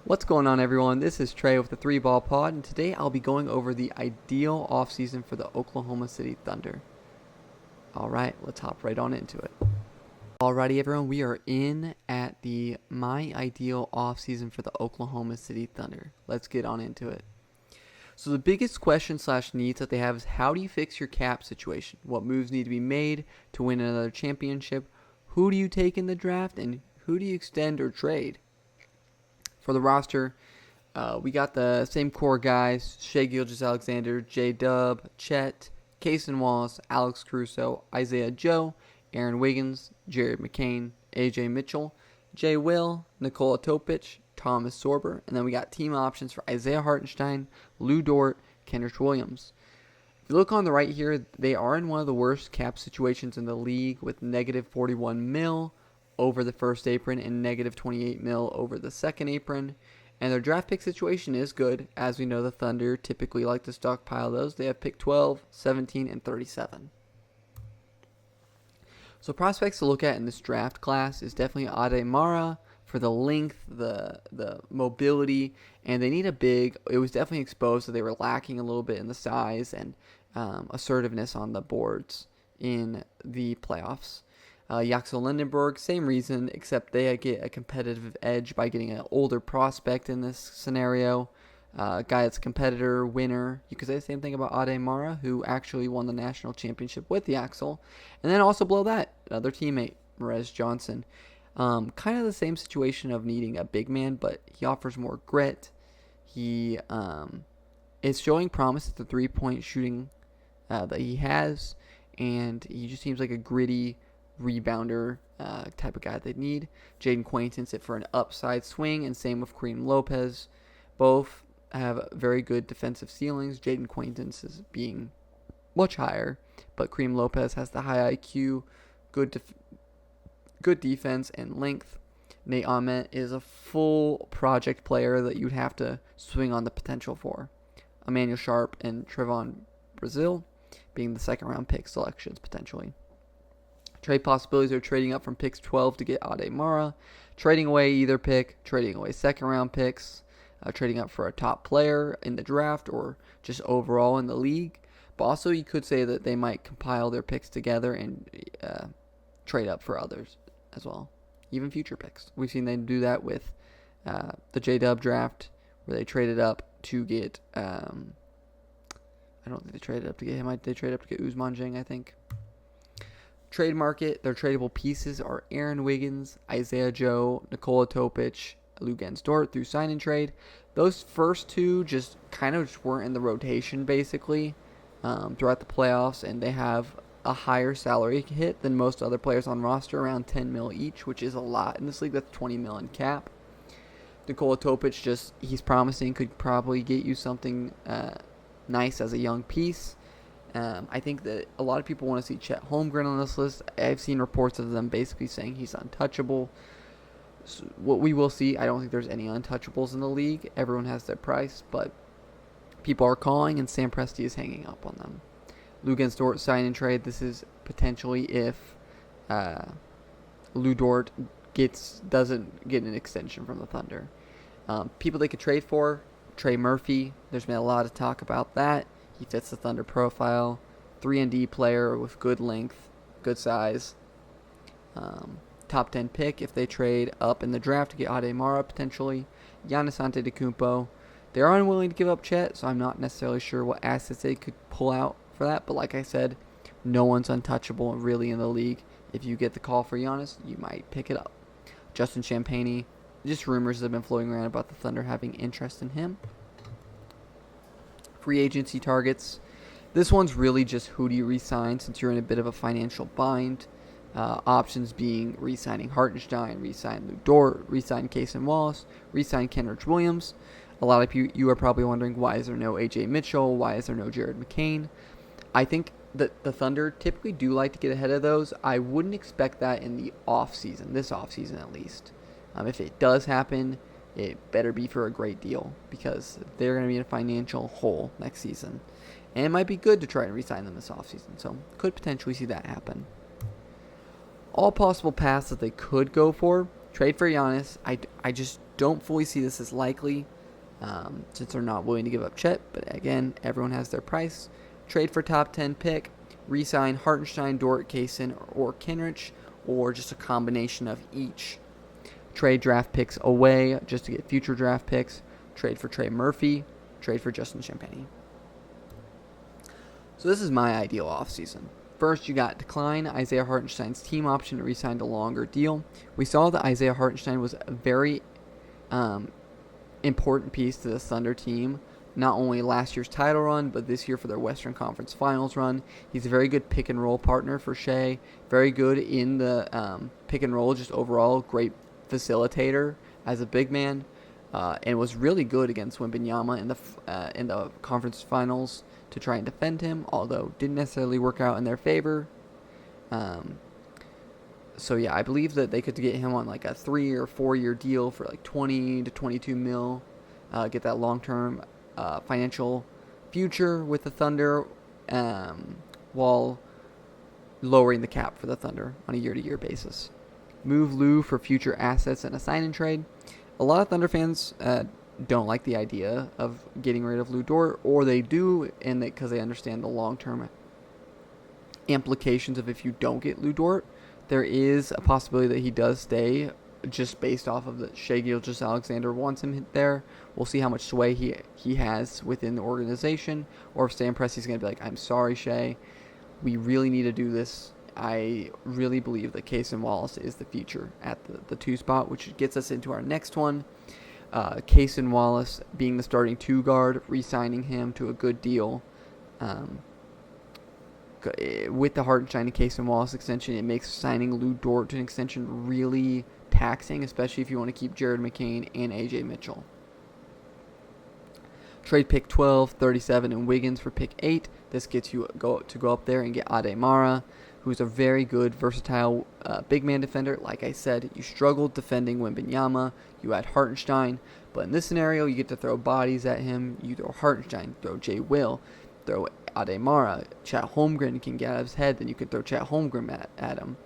What's going on, everyone? This is Trey with the 3 Ball Pod, and today I'll be going over the ideal offseason for the Oklahoma City Thunder. Alright, let's hop right on into it. Alrighty, everyone, we are in at the my ideal offseason for the Oklahoma City Thunder. Let's get on into it. So the biggest question / needs that they have is, how do you fix your cap situation? What moves need to be made to win another championship? Who do you take in the draft, and who do you extend or trade? For the roster, we got the same core guys: Shai Gilgeous-Alexander, J-Dub, Chet, Cason Wallace, Alex Caruso, Isaiah Joe, Aaron Wiggins, Jared McCain, AJ Mitchell, Jay Will, Nikola Topic, Thomas Sorber, and then we got team options for Isaiah Hartenstein, Lou Dort, Kenrich Williams. If you look on the right here, they are in one of the worst cap situations in the league, with negative 41 mil over the first apron and negative 28 mil over the second apron. And their draft pick situation is good. As we know, the Thunder typically like to stockpile those. They have pick 12, 17, and 37. So prospects to look at in this draft class is definitely Ademara for the length, the mobility, and they need a big. It was definitely exposed that they were lacking a little bit in the size and assertiveness on the boards in the playoffs. Yaxel Lindenberg, same reason, except they get a competitive edge by getting an older prospect in this scenario. A guy that's a competitor, winner. You could say the same thing about Ademara, who actually won the national championship with Yaxel. And then also below that, another teammate, Merez Johnson. Kind of the same situation of needing a big man, but he offers more grit. He is showing promise at the three-point shooting that he has, and he just seems like a gritty rebounder type of guy they need. Jaden Quaintance it for an upside swing, and same with Kareem Lopez. Both have very good defensive ceilings. Jaden Quaintance is being much higher, but Kareem Lopez has the high IQ, good defense, and length. Nate Ahmet is a full project player that you'd have to swing on the potential for. Emmanuel Sharp and Trevon Brazil being the second round pick selections potentially. Trade possibilities are trading up from picks 12 to get Ademara, trading away either pick, trading away second round picks, trading up for a top player in the draft or just overall in the league. But also you could say that they might compile their picks together and trade up for others as well, even future picks. We've seen them do that with the J-Dub draft, where they traded up to get, I don't think they traded up to get him. They traded up to get Ousmane Dieng, I think. Trade market, their tradable pieces are Aaron Wiggins, Isaiah Joe, Nikola Topic, Lou Dort through sign and trade. Those first two just kind of weren't in the rotation basically throughout the playoffs, and they have a higher salary hit than most other players on roster, around 10 mil each, which is a lot in this league. That's 20 mil in cap. Nikola Topic, he's promising, could probably get you something nice as a young piece. I think that a lot of people want to see Chet Holmgren on this list. I've seen reports of them basically saying he's untouchable. So what we will see, I don't think there's any untouchables in the league. Everyone has their price, but people are calling, and Sam Presti is hanging up on them. Lou Dort sign and trade. This is potentially if Lou Dort doesn't get an extension from the Thunder. People they could trade for: Trey Murphy. There's been a lot of talk about that. He fits the Thunder profile. 3-and-D player with good length, good size. Top 10 pick if they trade up in the draft to get Ademara potentially. Giannis Antetokounmpo. They are unwilling to give up Chet, so I'm not necessarily sure what assets they could pull out for that. But like I said, no one's untouchable really in the league. If you get the call for Giannis, you might pick it up. Justin Champagnie. Just rumors have been floating around about the Thunder having interest in him. Free agency targets. This one's really just who do you re-sign, since you're in a bit of a financial bind. Options being re-signing Hartenstein, re-sign Lou Dort, re-sign Cason Wallace, re-sign Kenrich Williams. A lot of you are probably wondering, why is there no AJ Mitchell? Why is there no Jared McCain? I think that the Thunder typically do like to get ahead of those. I wouldn't expect that in the offseason, this offseason at least. If it does happen, it better be for a great deal, because they're going to be in a financial hole next season. And it might be good to try and re-sign them this offseason, so could potentially see that happen. All possible paths that they could go for: trade for Giannis. I just don't fully see this as likely since they're not willing to give up Chet. But again, everyone has their price. Trade for top 10 pick, re-sign Hartenstein, Dort, Kaysen, or Kenrich, or just a combination of each. Trade draft picks away just to get future draft picks. Trade for Trey Murphy. Trade for Justin Champagnie. So this is my ideal offseason. First, you got decline Isaiah Hartenstein's team option to re-sign a longer deal. We saw that Isaiah Hartenstein was a very important piece to the Thunder team, not only last year's title run, but this year for their Western Conference Finals run. He's a very good pick and roll partner for Shai. Very good in the pick and roll, just overall great facilitator as a big man, and was really good against Wembanyama in the conference finals to try and defend him, although didn't necessarily work out in their favor. So yeah, I believe that they could get him on like a 3 or 4 year deal for like 20 to 22 mil, get that long-term financial future with the Thunder, while lowering the cap for the Thunder on a year-to-year basis. Move Lou for future assets and a sign-and trade. A lot of Thunder fans don't like the idea of getting rid of Lou Dort, or they do, and because they understand the long-term implications of if you don't get Lou Dort. There is a possibility that he does stay, just based off of the Shai Gilgeous-Alexander wants him there. We'll see how much sway he has within the organization, or if Sam Presti is going to be like, I'm sorry, Shai, we really need to do this. I really believe that Cason Wallace is the future at the 2 spot, which gets us into our next one. Cason Wallace being the starting 2 guard, re-signing him to a good deal. With the Hartenstein and Cason Wallace extension, it makes signing Lou Dort to an extension really taxing, especially if you want to keep Jared McCain and AJ Mitchell. Trade pick 12, 37, and Wiggins for pick 8. This gets you go up there and get Ademara, who's a very good, versatile big man defender. Like I said, you struggled defending Wembanyama. You had Hartenstein. But in this scenario, you get to throw bodies at him. You throw Hartenstein, throw Jay Will, throw Ademara. Chet Holmgren can get out of his head, then you could throw Chet Holmgren at him.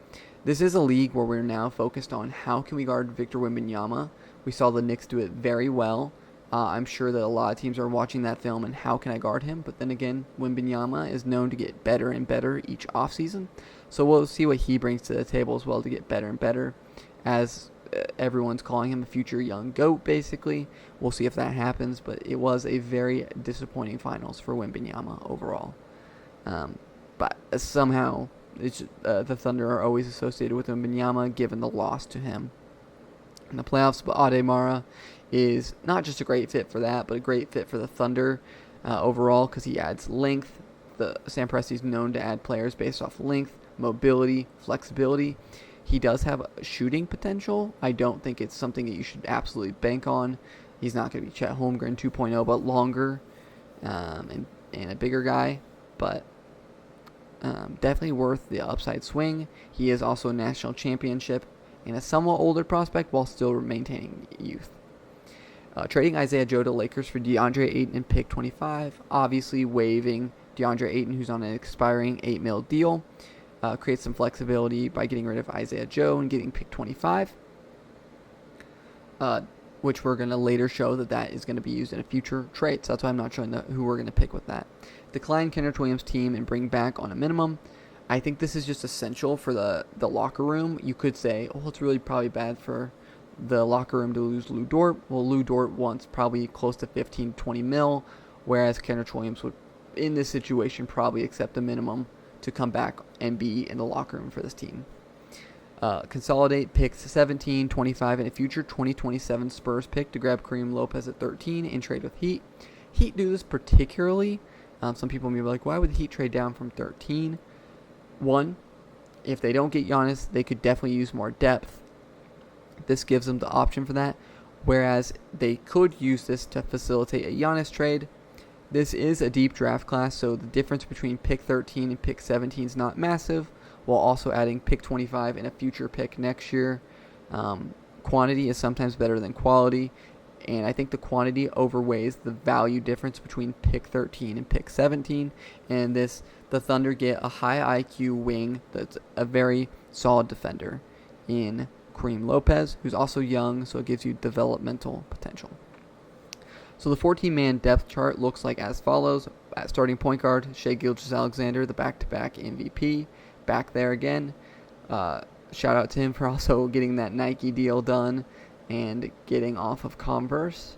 This is a league where we're now focused on how can we guard Victor Wembanyama. We saw the Knicks do it very well. I'm sure that a lot of teams are watching that film and how can I guard him? But then again, Wembanyama is known to get better and better each offseason. So we'll see what he brings to the table as well to get better and better, as everyone's calling him a future young GOAT, basically. We'll see if that happens, but it was a very disappointing finals for Wembanyama overall. But somehow, the Thunder are always associated with Wembanyama, given the loss to him in the playoffs. But Ademara is not just a great fit for that, but a great fit for the Thunder overall, because he adds length. Sam Presti is known to add players based off length, mobility, flexibility. He does have shooting potential. I don't think it's something that you should absolutely bank on. He's not going to be Chet Holmgren 2.0, but longer and a bigger guy. But definitely worth the upside swing. He is also a national championship and a somewhat older prospect while still maintaining youth. Trading Isaiah Joe to Lakers for DeAndre Ayton and pick 25. Obviously waiving DeAndre Ayton, who's on an expiring $8 million deal. Creates some flexibility by getting rid of Isaiah Joe and getting pick 25. Which we're going to later show that is going to be used in a future trade. So that's why I'm not showing who we're going to pick with that. Decline Kenrich Williams' team and bring back on a minimum. I think this is just essential for the locker room. You could say, oh, it's really probably bad for the locker room to lose Lou Dort. Well, Lou Dort wants probably close to 15, 20 mil, whereas Kenrich Williams would, in this situation, probably accept the minimum to come back and be in the locker room for this team. Consolidate picks 17, 25, and a future 2027 Spurs pick to grab Kareem Lopez at 13 and trade with Heat. Heat do this particularly. Some people may be like, why would the Heat trade down from 13? One, if they don't get Giannis, they could definitely use more depth. This gives them the option for that. Whereas they could use this to facilitate a Giannis trade. This is a deep draft class, so the difference between pick 13 and pick 17 is not massive, while also adding pick 25 and a future pick next year. Quantity is sometimes better than quality, and I think the quantity overweighs the value difference between pick 13 and pick 17, and the Thunder get a high IQ wing that's a very solid defender in Kareem Lopez, who's also young, so it gives you developmental potential. So the 14-man depth chart looks like as follows. At starting point guard, Shai Gilgeous-Alexander, the back-to-back MVP, back there again. Shout out to him for also getting that Nike deal done and getting off of Converse.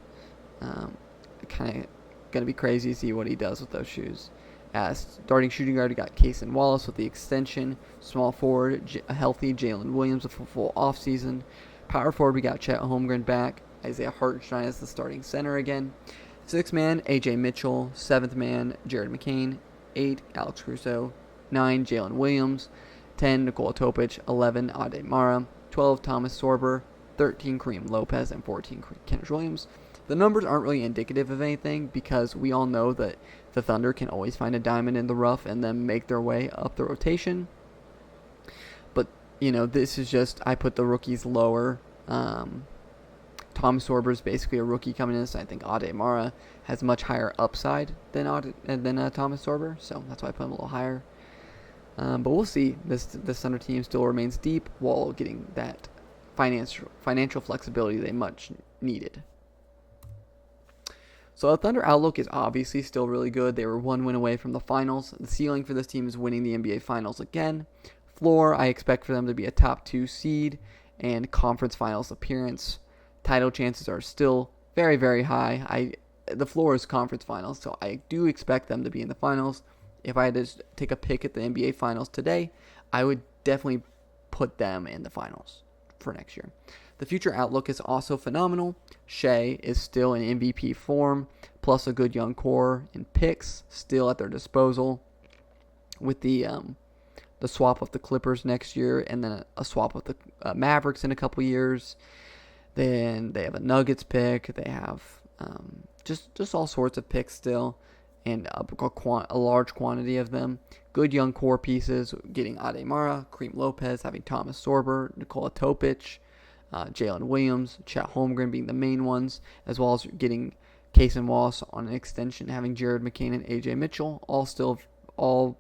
Kind of going to be crazy to see what he does with those shoes. As starting shooting guard, we got Cason Wallace with the extension. Small forward, a healthy Jalen Williams with a full offseason. Power forward, we got Chet Holmgren back. Isaiah Hartenstein as the starting center again. 6th man, AJ Mitchell. 7th man, Jared McCain. 8, Alex Caruso. 9, Jalen Williams. 10, Nikola Topic. 11, Ade Mara. 12, Thomas Sorber. 13, Kareem Lopez. And 14, Kenrich Williams. The numbers aren't really indicative of anything because we all know that the Thunder can always find a diamond in the rough and then make their way up the rotation. But, this is just, I put the rookies lower. Thomas Sorber is basically a rookie coming in, so I think Ade Mara has much higher upside than Thomas Sorber, so that's why I put him a little higher. But we'll see. This Thunder team still remains deep while getting that financial flexibility they much needed. So the Thunder outlook is obviously still really good. They were 1 win away from the finals. The ceiling for this team is winning the NBA Finals again. Floor, I expect for them to be a top 2 seed and conference finals appearance. Title chances are still very, very high. The floor is conference finals, so I do expect them to be in the finals. If I had to take a pick at the NBA Finals today, I would definitely put them in the finals for next year. The future outlook is also phenomenal. Shai is still in MVP form, plus a good young core and picks still at their disposal with the swap of the Clippers next year and then a swap of the Mavericks in a couple years. Then they have a Nuggets pick. They have just all sorts of picks still, and a large quantity of them. Good young core pieces, getting Ade Mara, Kareem Lopez, having Thomas Sorber, Nikola Topic, Jalen Williams, Chet Holmgren being the main ones, as well as getting Cason Wallace on an extension, having Jared McCain and AJ Mitchell, all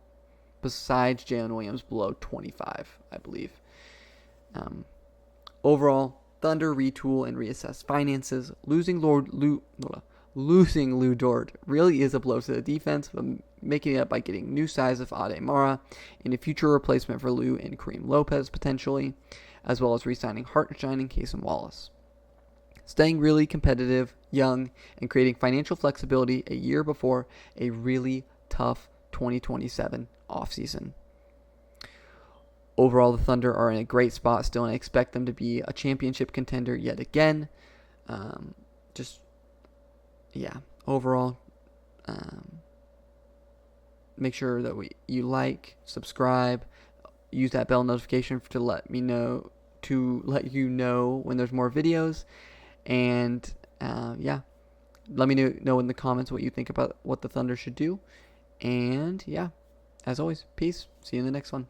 besides Jalen Williams below 25, I believe. Overall, Thunder retool and reassess finances. Losing Lou Dort really is a blow to the defense, but making it up by getting new size of Ade Mara and a future replacement for Lou and Kareem Lopez potentially, as well as re-signing Hartenstein and Cason Wallace. Staying really competitive, young, and creating financial flexibility a year before a really tough 2027 offseason. Overall, the Thunder are in a great spot still, and I expect them to be a championship contender yet again. Overall, make sure that you like, subscribe, use that bell notification to let you know when there's more videos, and let me know in the comments what you think about what the Thunder should do. And as always, peace. See you in the next one.